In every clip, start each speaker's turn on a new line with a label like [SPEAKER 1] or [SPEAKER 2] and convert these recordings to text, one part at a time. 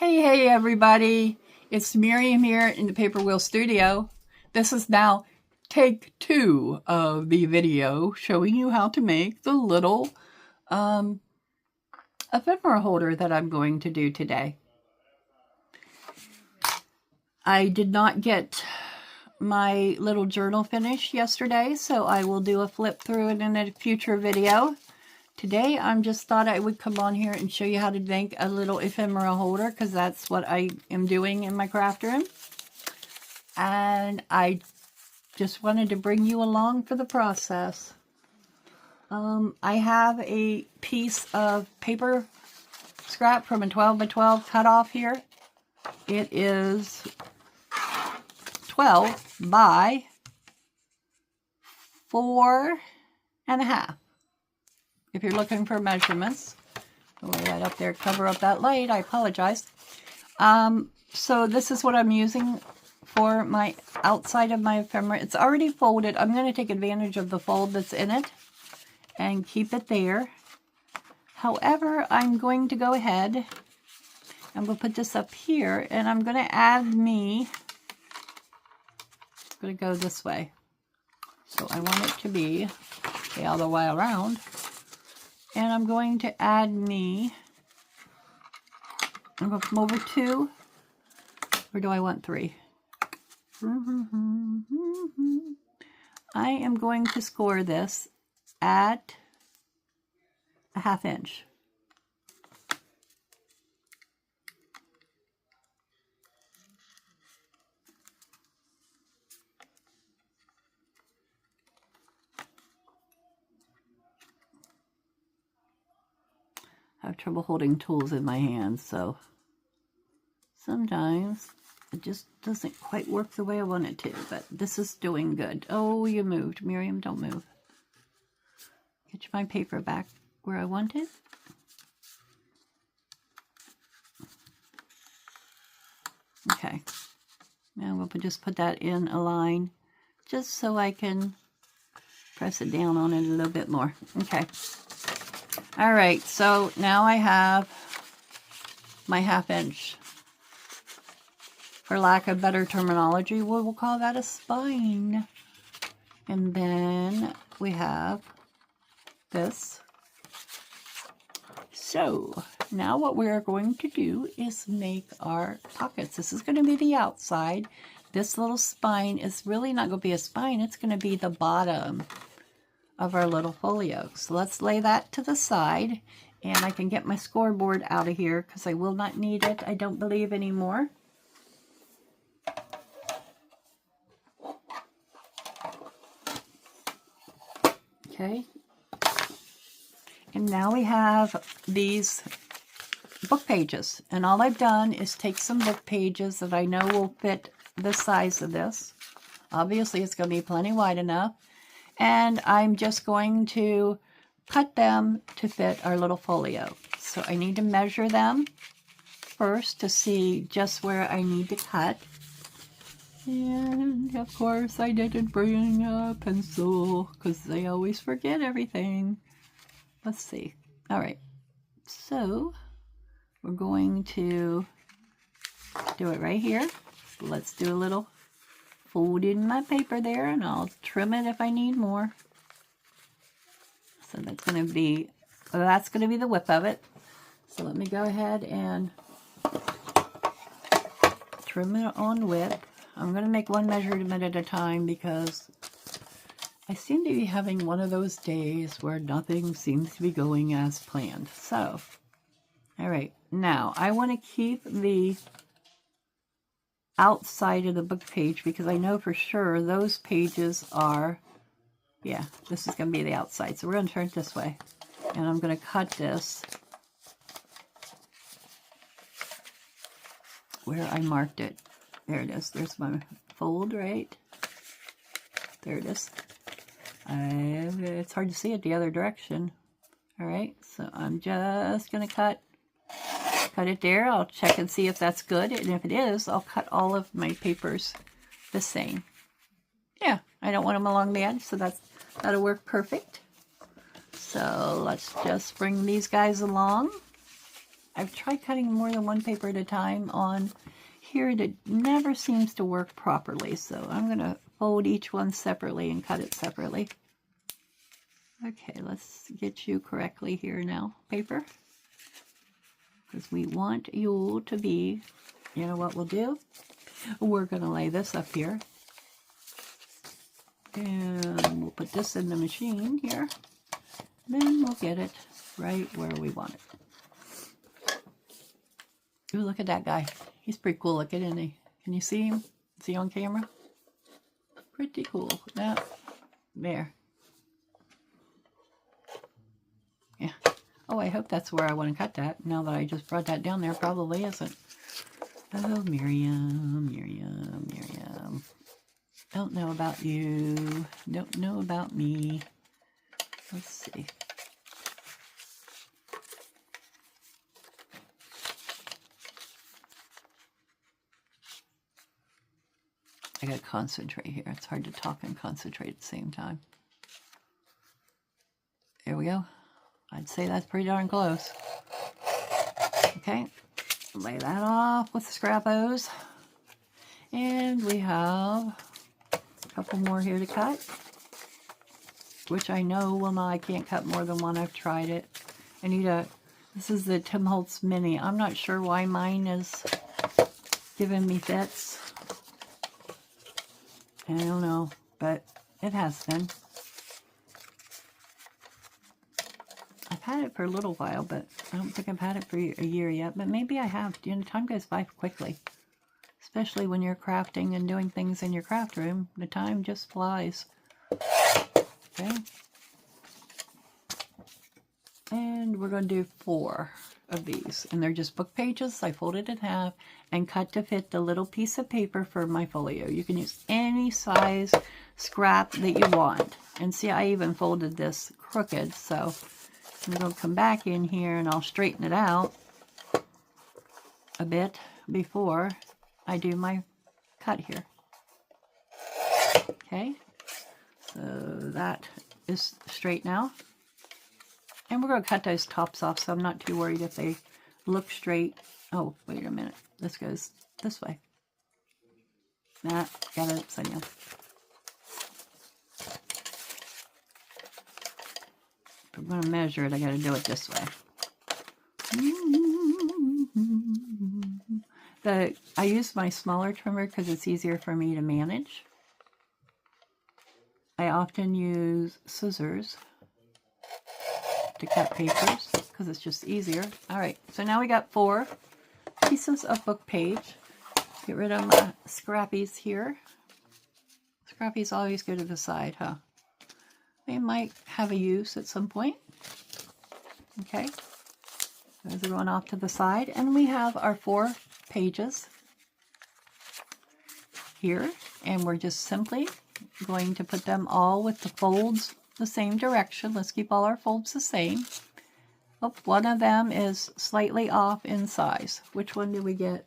[SPEAKER 1] Hey everybody, it's Miriam here in the Paper Wheel Studio. This is now take 2 of the video showing you how to make the little ephemera holder that I'm going to do today. I did not get my little journal finished yesterday, so I will do a flip through it in a future video. Today, I just thought I would come on here and show you how to make a little ephemera holder, because that's what I am doing in my craft room. And I just wanted to bring you along for the process. I have a piece of paper scrap from a 12 by 12 cutoff here. It is 12 by 4.5. If you're looking for measurements, I'll lay that up there, cover up that light, I apologize. So this is what I'm using for my outside of my ephemera. It's already folded. I'm going to take advantage of the fold that's in it and keep it there. However, I'm going to go ahead, I'm going to put this up here, and I'm going to add I'm going to go this way. So I want it to be the other way around. And I'm going to add I'm going to come over 2, or do I want 3? I am going to score this at a 1/2 inch. I have trouble holding tools in my hands, so sometimes it just doesn't quite work the way I want it to, but this is doing good. Oh, you moved. Miriam, don't move. Get my paper back where I want it. Okay. Now we'll just put that in a line just so I can press it down on it a little bit more. Okay. All right, so now I have my 1/2 inch. For lack of better terminology, we'll call that a spine. And then we have this. So now what we're going to do is make our pockets. This is going to be the outside. This little spine is really not going to be a spine. It's going to be the bottom of our little folio. So let's lay that to the side, and I can get my scoreboard out of here because I will not need it, I don't believe, anymore. Okay. And now we have these book pages, and all I've done is take some book pages that I know will fit the size of this. Obviously it's going to be plenty wide enough. And I'm just going to cut them to fit our little folio. So I need to measure them first to see just where I need to cut. And of course I didn't bring a pencil because I always forget everything. Let's see. All right. So we're going to do it right here. Let's do a little fold in my paper there, and I'll trim it if I need more. So that's going to be the width of it. So let me go ahead and trim it on width. I'm going to make one measurement at a time because I seem to be having one of those days where nothing seems to be going as planned. So, all right, now I want to keep the outside of the book page because I know for sure those pages are, yeah, this is going to be the outside. So we're going to turn it this way, and I'm going to cut this where I marked it. There it is. There's my fold, right? There it is. It's hard to see it the other direction. All right, so I'm just going to cut it there. I'll check and see if that's good, and if it is, I'll cut all of my papers the same. Yeah, I don't want them along the edge, so that'll work perfect. So let's just bring these guys along. I've tried cutting more than one paper at a time on here. It never seems to work properly, so I'm going to fold each one separately and cut it separately. Okay, let's get you correctly here now, paper. Because we want you to be, you know what we'll do? We're going to lay this up here. And we'll put this in the machine here. Then we'll get it right where we want it. Ooh, look at that guy. He's pretty cool looking, isn't he? Can you see him? Is he on camera? Pretty cool. That, there. Yeah. Oh, I hope that's where I want to cut that. Now that I just brought that down there, probably isn't. Oh, Miriam, Miriam, Miriam. Don't know about you. Don't know about me. Let's see. I gotta concentrate here. It's hard to talk and concentrate at the same time. There we go. I'd say that's pretty darn close. Okay, lay that off with the scrappos. And we have a couple more here to cut, which I know will not, I can't cut more than one. I've tried it. I need a, this is the Tim Holtz Mini. I'm not sure why mine is giving me fits. I don't know, but it has been. I've had it for a little while, but I don't think I've had it for a year yet. But maybe I have. You know, time goes by quickly. Especially when you're crafting and doing things in your craft room. The time just flies. Okay. And we're going to do 4 of these. And they're just book pages. I folded in half and cut to fit the little piece of paper for my folio. You can use any size scrap that you want. And see, I even folded this crooked. So I'm going to come back in here and I'll straighten it out a bit before I do my cut here. Okay, so that is straight now. And we're going to cut those tops off, so I'm not too worried if they look straight. Oh, wait a minute. This goes this way. Nah, got it upside down. If I'm going to measure it, I got to do it this way. I use my smaller trimmer because it's easier for me to manage. I often use scissors to cut papers because it's just easier. All right, so now we got 4 pieces of book page. Get rid of my scrappies here. Scrappies always go to the side, huh? They might have a use at some point. Okay, those are going off to the side, and we have our 4 pages here, and we're just simply going to put them all with the folds the same direction. Let's keep all our folds the same. Oh, one of them is slightly off in size. Which one do we get?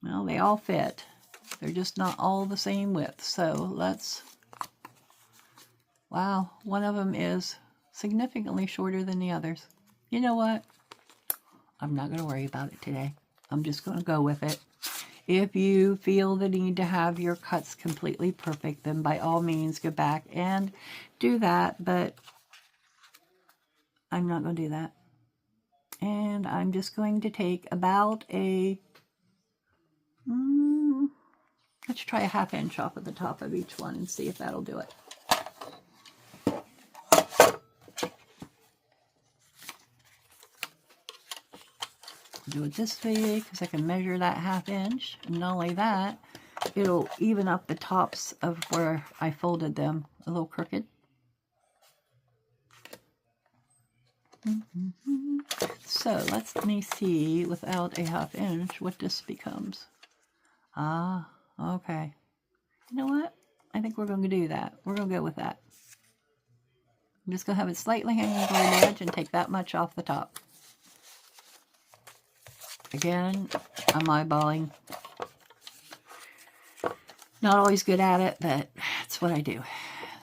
[SPEAKER 1] Well, they all fit. They're just not all the same width. So let's, wow, one of them is significantly shorter than the others. You know what? I'm not going to worry about it today. I'm just going to go with it. If you feel the need to have your cuts completely perfect, then by all means go back and do that, but I'm not going to do that. And I'm just going to take about a, let's try a 1/2 inch off of the top of each one and see if that'll do it. Do it this way because I can measure that 1/2 inch, and not only that, it'll even up the tops of where I folded them a little crooked. So let me see without a 1/2 inch what this becomes. Ah, okay. You know what? I think we're going to do that. We're going to go with that. I'm just going to have it slightly hanging over the edge and take that much off the top. Again, I'm eyeballing. Not always good at it, but that's what I do.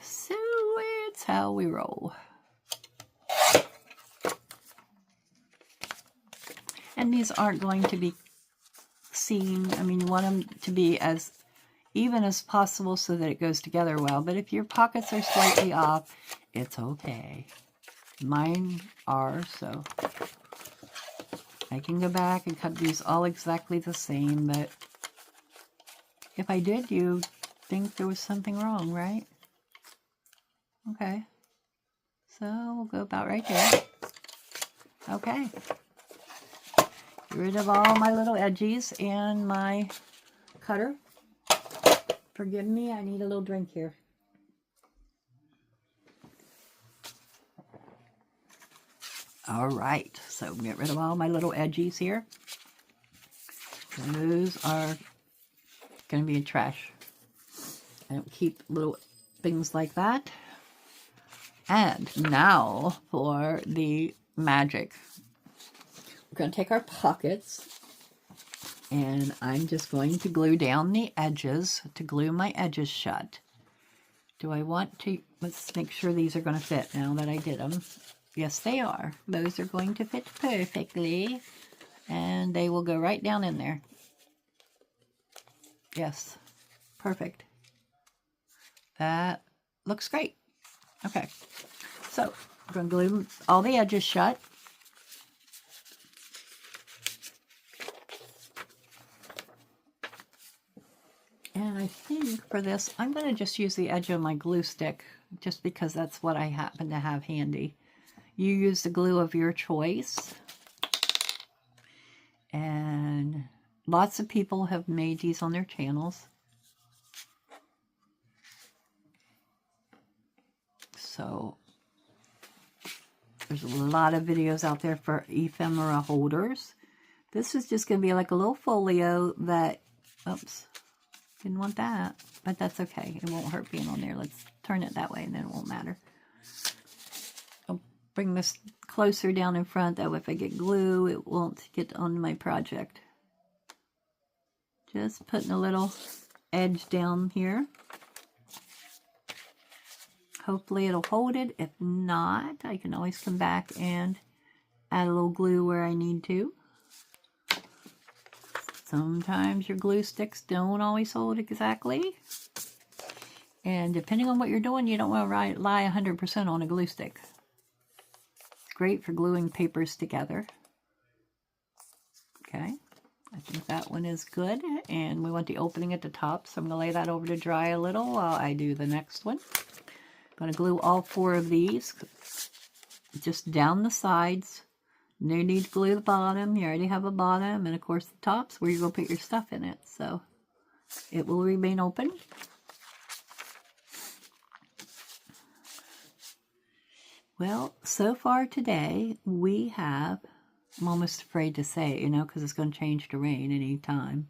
[SPEAKER 1] So it's how we roll. And these aren't going to be seen. I mean, you want them to be as even as possible so that it goes together well. But if your pockets are slightly off, it's okay. Mine are, so I can go back and cut these all exactly the same. But if I did, you think there was something wrong, right? Okay. So we'll go about right there. Okay. Get rid of all my little edges and my cutter. Forgive me, I need a little drink here. All right, so get rid of all my little edges here. And those are going to be in trash. I don't keep little things like that. And now for the magic. We're going to take our pockets, and I'm just going to glue down the edges to glue my edges shut. Do I want to, let's make sure these are going to fit now that I did them. Yes, they are. Those are going to fit perfectly, and they will go right down in there. Yes, perfect. That looks great. Okay, so we're going to glue all the edges shut. And I think for this, I'm going to just use the edge of my glue stick, just because that's what I happen to have handy. You use the glue of your choice. And lots of people have made these on their channels. So there's a lot of videos out there for ephemera holders. This is just going to be like a little folio that, oops, didn't want that, but that's okay. It won't hurt being on there. Let's turn it that way and then it won't matter. I'll bring this closer down in front. That way if I get glue, it won't get on my project. Just putting a little edge down here. Hopefully it'll hold it. If not, I can always come back and add a little glue where I need to. Sometimes your glue sticks don't always hold exactly. And depending on what you're doing, you don't want to rely 100% on a glue stick. It's great for gluing papers together. Okay, I think that one is good. And we want the opening at the top, so I'm going to lay that over to dry a little while I do the next one. I'm going to glue all 4 of these just down the sides. No need to glue the bottom. You already have a bottom, and of course the top's where you're going to put your stuff in it. So it will remain open. Well, so far today we have, I'm almost afraid to say it, you know, because it's going to change to rain any time.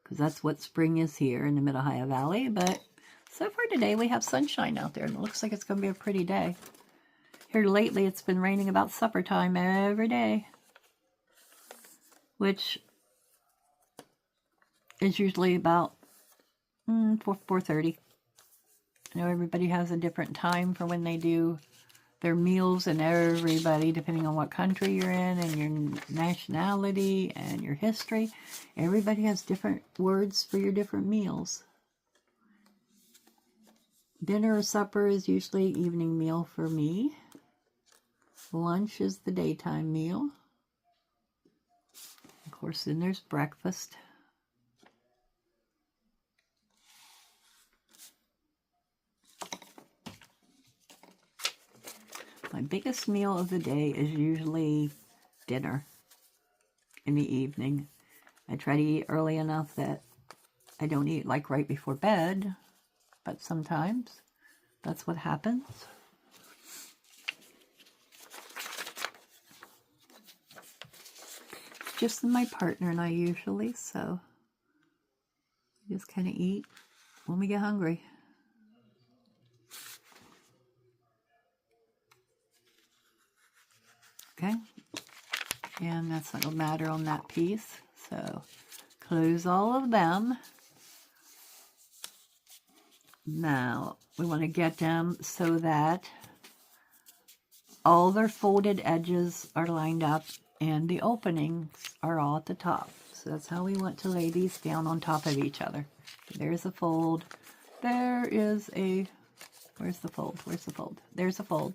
[SPEAKER 1] Because that's what spring is here in the Mid-Ohio Valley. But so far today we have sunshine out there, and it looks like it's going to be a pretty day. Here lately, it's been raining about supper time every day, which is usually about 4:30. I know everybody has a different time for when they do their meals, and everybody, depending on what country you're in and your nationality and your history, everybody has different words for your different meals. Dinner or supper is usually evening meal for me. Lunch is the daytime meal. Of course, then there's breakfast. My biggest meal of the day is usually dinner in the evening. I try to eat early enough that I don't eat like right before bed, but sometimes that's what happens. Just my partner and I usually, so we just kind of eat when we get hungry. Okay, and that's not gonna matter on that piece, so close all of them. Now we want to get them so that all their folded edges are lined up and the openings are all at the top. So that's how we want to lay these down on top of each other. There's a fold. There is a, where's the fold? Where's the fold? There's a fold.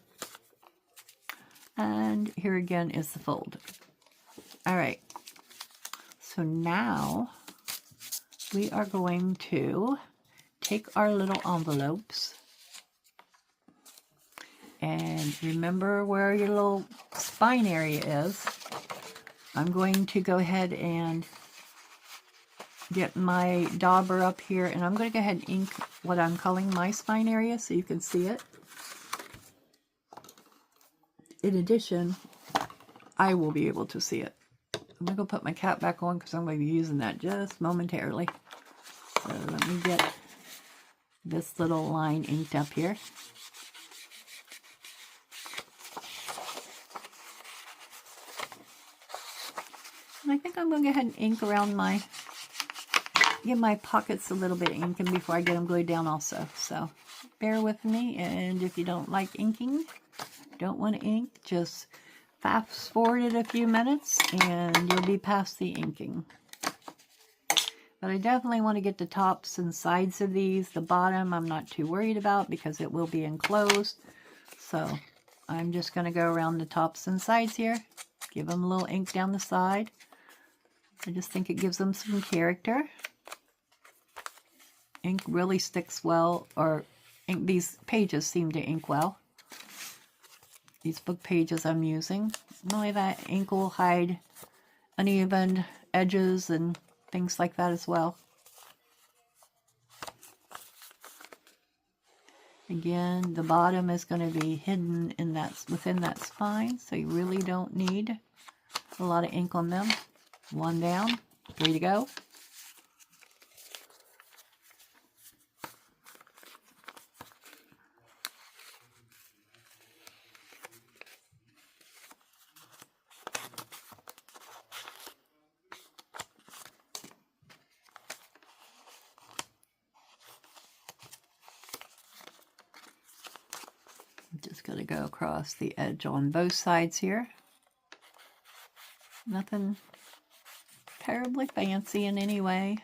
[SPEAKER 1] And here again is the fold. All right. So now we are going to take our little envelopes, and remember where your little spine area is. I'm going to go ahead and get my dauber up here, and I'm going to go ahead and ink what I'm calling my spine area so you can see it. In addition, I will be able to see it. I'm going to go put my cap back on because I'm going to be using that just momentarily. So let me get this little line inked up here. And I think I'm going to go ahead and ink around my, give my pockets a little bit of inking before I get them glued down also. So bear with me, and if you don't like inking, don't want to ink, just fast forward it a few minutes and you'll be past the inking. But I definitely want to get the tops and sides of these. The bottom I'm not too worried about because it will be enclosed. So I'm just going to go around the tops and sides here. Give them a little ink down the side. I just think it gives them some character. Ink really sticks well, or ink, these pages seem to ink well. These book pages I'm using. Only that ink will hide uneven edges and things like that as well. Again, the bottom is going to be hidden in that, within that spine, so you really don't need a lot of ink on them. One down, 3 to go. Just going to go across the edge on both sides here. Nothing terribly fancy in any way.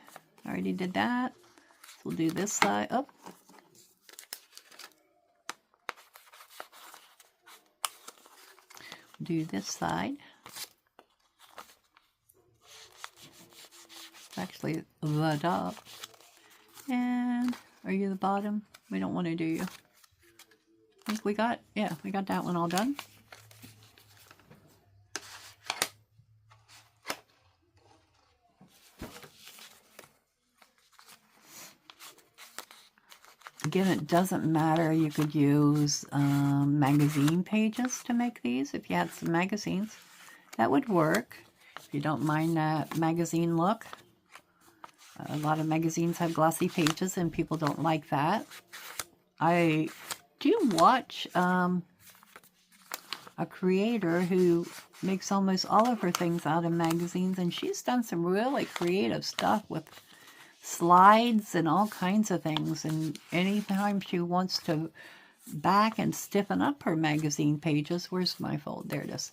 [SPEAKER 1] I already did that. So we'll do this side. Oh. Do this side. Actually, the top. And are you the bottom? We don't want to do you. I think we got, yeah, we got that one all done. Again, it doesn't matter. You could use magazine pages to make these. If you had some magazines, that would work. If you don't mind that magazine look. A lot of magazines have glossy pages and people don't like that. I do watch a creator who makes almost all of her things out of magazines, and she's done some really creative stuff with slides and all kinds of things. And anytime she wants to back and stiffen up her magazine pages, where's my fold? There it is.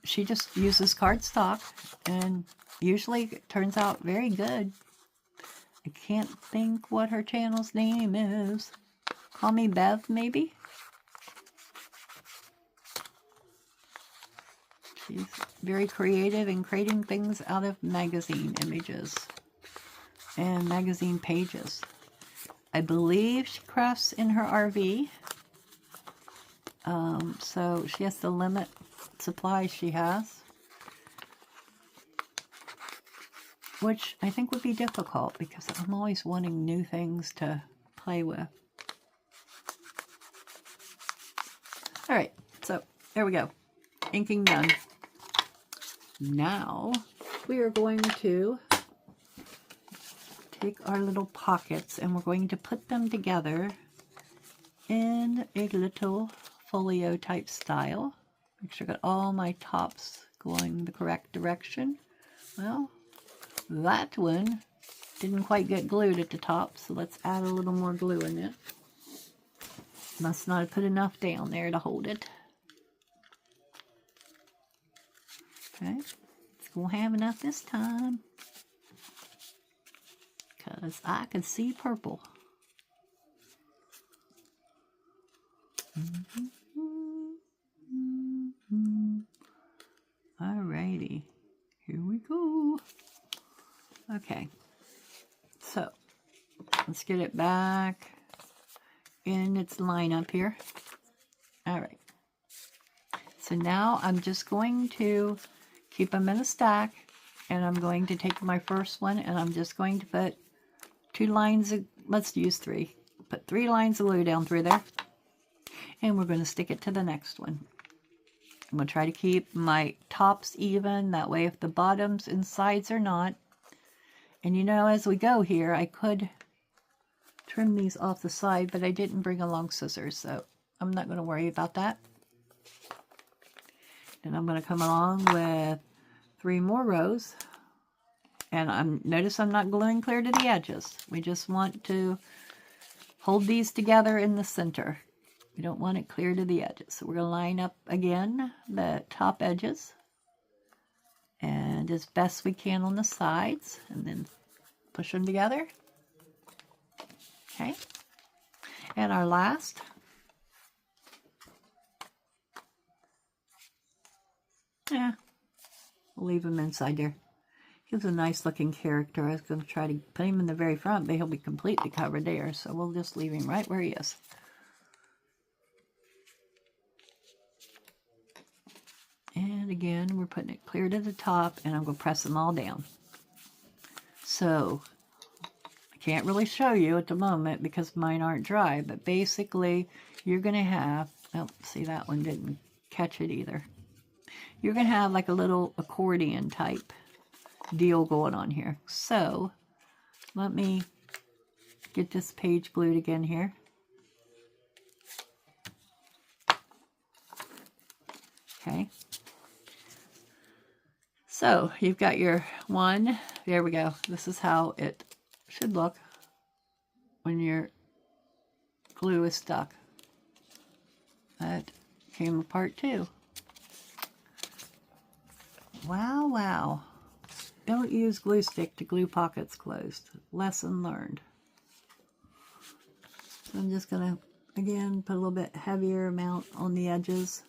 [SPEAKER 1] She just uses cardstock, and usually it turns out very good. I can't think what her channel's name is. Call me Bev, maybe? She's very creative in creating things out of magazine images and magazine pages. I believe she crafts in her RV. So she has to limit supplies she has, which I think would be difficult because I'm always wanting new things to play with. All right, so there we go. Inking done. Now we are going to take our little pockets and we're going to put them together in a little folio type style. Make sure I got all my tops going the correct direction. Well, that one didn't quite get glued at the top, so let's add a little more glue in it. Must not have put enough down there to hold it. Okay, it's going to have enough this time. Because I can see purple. Alrighty, here we go. Okay, so let's get it back in its line up here. Alright, so now I'm just going to keep them in a stack, and I'm going to take my first one and I'm just going to put 2 lines of, let's use 3. Put 3 lines of glue down through there, and we're going to stick it to the next one. I'm going to try to keep my tops even, that way if the bottoms and sides are not. And you know, as we go here, I could trim these off the side, but I didn't bring along scissors, so I'm not going to worry about that. Then I'm going to come along with 3 more rows. And notice I'm not gluing clear to the edges. We just want to hold these together in the center. We don't want it clear to the edges. So we're going to line up again the top edges, and as best we can on the sides, and then push them together. Okay. And our last. Yeah, we'll leave him inside there. He's a nice looking character. I was going to try to put him in the very front, but he'll be completely covered there. So we'll just leave him right where he is. And again, we're putting it clear to the top, and I'm going to press them all down. So I can't really show you at the moment because mine aren't dry, but basically you're going to have, oh, see, that one didn't catch it either. You're going to have like a little accordion type deal going on here. So let me get this page glued again here. Okay. So you've got your one. There we go. This is how it should look when your glue is stuck. That came apart too. Wow, wow. Don't use glue stick to glue pockets closed. Lesson learned. So I'm just going to, again, put a little bit heavier amount on the edges.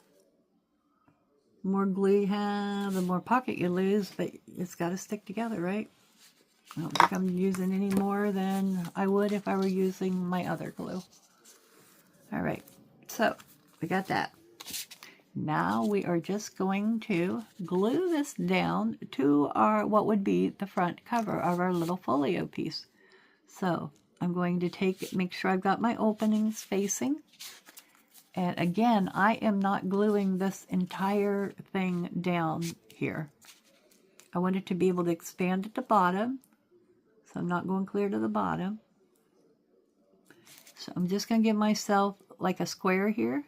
[SPEAKER 1] The more glue you have, the more pocket you lose, but it's got to stick together, right? I don't think I'm using any more than I would if I were using my other glue. All right, so we got that. Now we are just going to glue this down to our, what would be the front cover of our little folio piece. So I'm going to make sure I've got my openings facing. And again, I am not gluing this entire thing down here. I want it to be able to expand at the bottom. So I'm not going clear to the bottom. So I'm just going to give myself like a square here.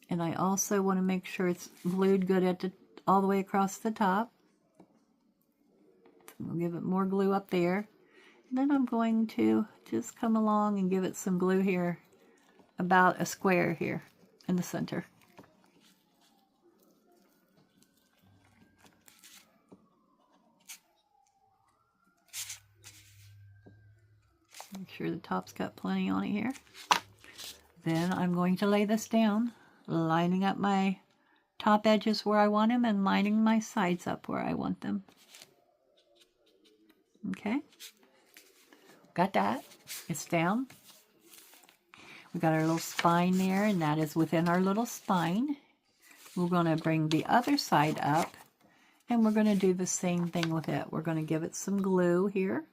[SPEAKER 1] And I also want to make sure it's glued good at all the way across the top. I'll give it more glue up there. And then I'm going to just come along and give it some glue here, about a square here in the center. Make sure the top's got plenty on it here. Then I'm going to lay this down, lining up my top edges where I want them and lining my sides up where I want them. Okay, got that. It's down. We got our little spine there, and that is within our little spine. We're going to bring the other side up, and we're going to do the same thing with it. We're going to give it some glue here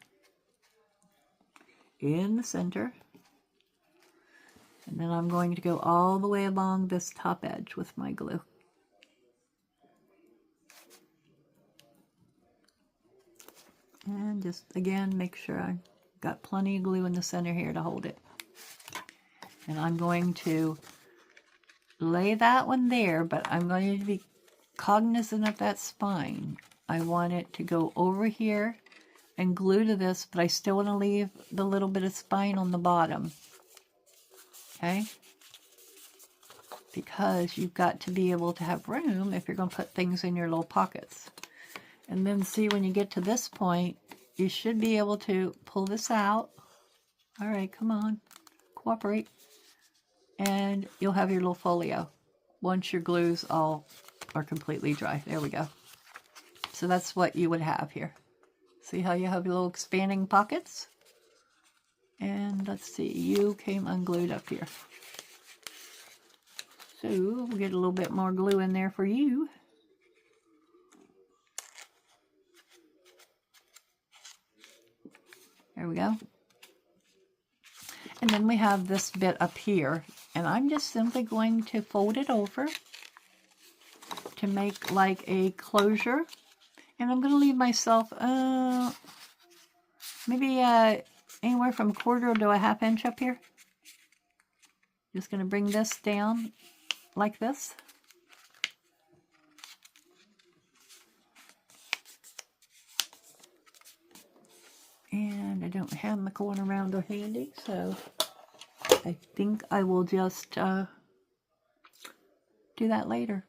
[SPEAKER 1] in the center. And then I'm going to go all the way along this top edge with my glue. And just, again, make sure I've got plenty of glue in the center here to hold it. And I'm going to lay that one there, but I'm going to be cognizant of that spine. I want it to go over here and glue to this, but I still want to leave the little bit of spine on the bottom. Okay? because you've got to be able to have room if you're going to put things in your little pockets. And then see, when you get to this point, you should be able to pull this out. All right, come on, cooperate. And you'll have your little folio once your glues all are completely dry. There we go. So that's what you would have here. See how you have your little expanding pockets? And let's see, you came unglued up here. So we'll get a little bit more glue in there for you. There we go. And then we have this bit up here, and I'm just simply going to fold it over to make like a closure. And I'm going to leave myself maybe anywhere from 1/4 to a 1/2 inch up here. Just going to bring this down like this. And I don't have my corner rounder handy, so I think I will just do that later.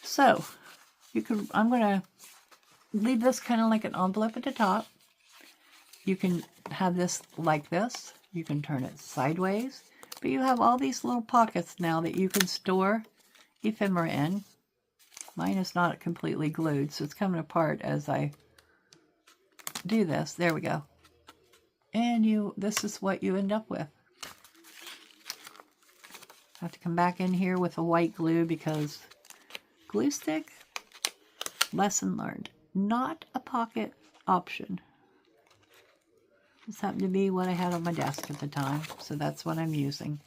[SPEAKER 1] So I'm going to leave this kind of like an envelope at the top. You can have this like this. You can turn it sideways. But you have all these little pockets now that you can store ephemera in. Mine is not completely glued, so it's coming apart as I do this. There we go. And this is what you end up with. I have to come back in here with a white glue because glue stick, lesson learned, not a pocket option. This happened to be what I had on my desk at the time, so that's what I'm using.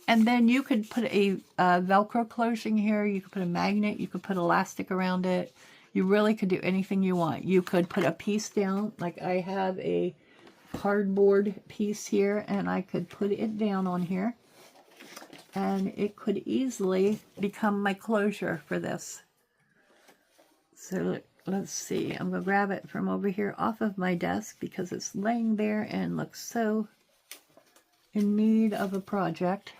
[SPEAKER 1] And then you could put a Velcro closing here. You could put a magnet. You could put elastic around it. You really could do anything you want. You could put a piece down, like I have a cardboard piece here, and I could put it down on here. And it could easily become my closure for this. So let's see. I'm going to grab it from over here off of my desk because it's laying there and looks so in need of a project.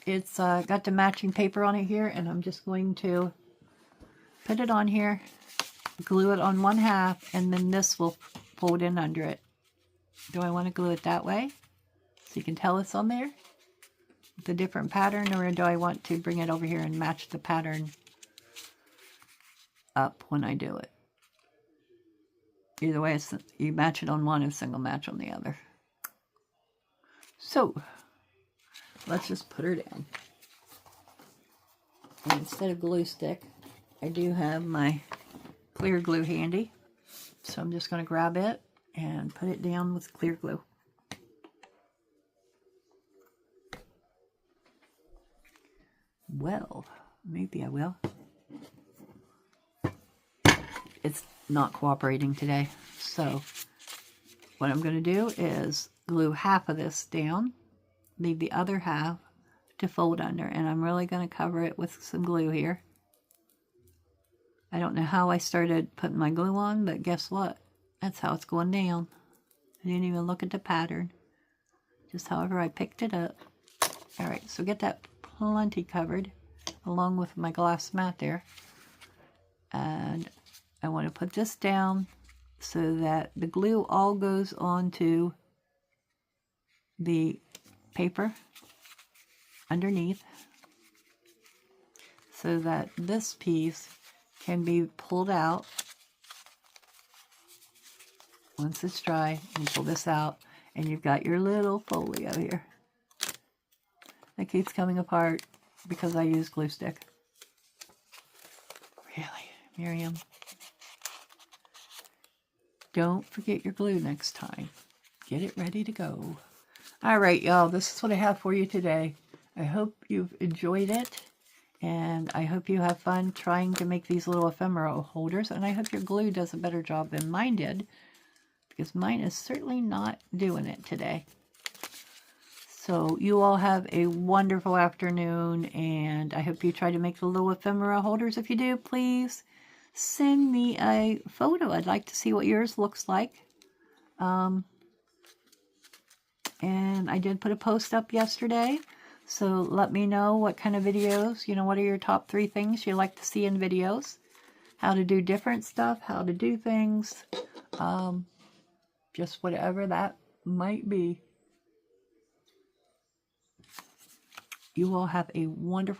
[SPEAKER 1] It's got the matching paper on it here, and I'm just going to put it on here, glue it on 1/2, and then this will fold in under it. Do I want to glue it that way so you can tell it's on there with a different pattern, or do I want to bring it over here and match the pattern up when I do it? Either way, you match it on one and single match on the other. So let's just put her down. And instead of glue stick, I do have my clear glue handy. So I'm just going to grab it and put it down with clear glue. Well, maybe I will. It's not cooperating today. So what I'm going to do is glue half of this down, leave the other half to fold under, and I'm really going to cover it with some glue here. I don't know how I started putting my glue on, but guess what? That's how it's going down. I didn't even look at the pattern. Just however I picked it up. Alright, so get that plenty covered along with my glass mat there. And I want to put this down so that the glue all goes onto the paper underneath, so that this piece can be pulled out once it's dry. You pull this out and you've got your little folio here that keeps coming apart because I use glue stick. Really, Miriam? Don't forget your glue next time. Get it ready to go. All right, y'all, this is what I have for you today. I hope you've enjoyed it, and I hope you have fun trying to make these little ephemera holders, and I hope your glue does a better job than mine did, because mine is certainly not doing it today. So you all have a wonderful afternoon, and I hope you try to make the little ephemera holders. If you do, please send me a photo. I'd like to see what yours looks like. And I did put a post up yesterday. So let me know what kind of videos, what are your top 3 things you like to see in videos. How to do different stuff, how to do things. Just whatever that might be. You all have a wonderful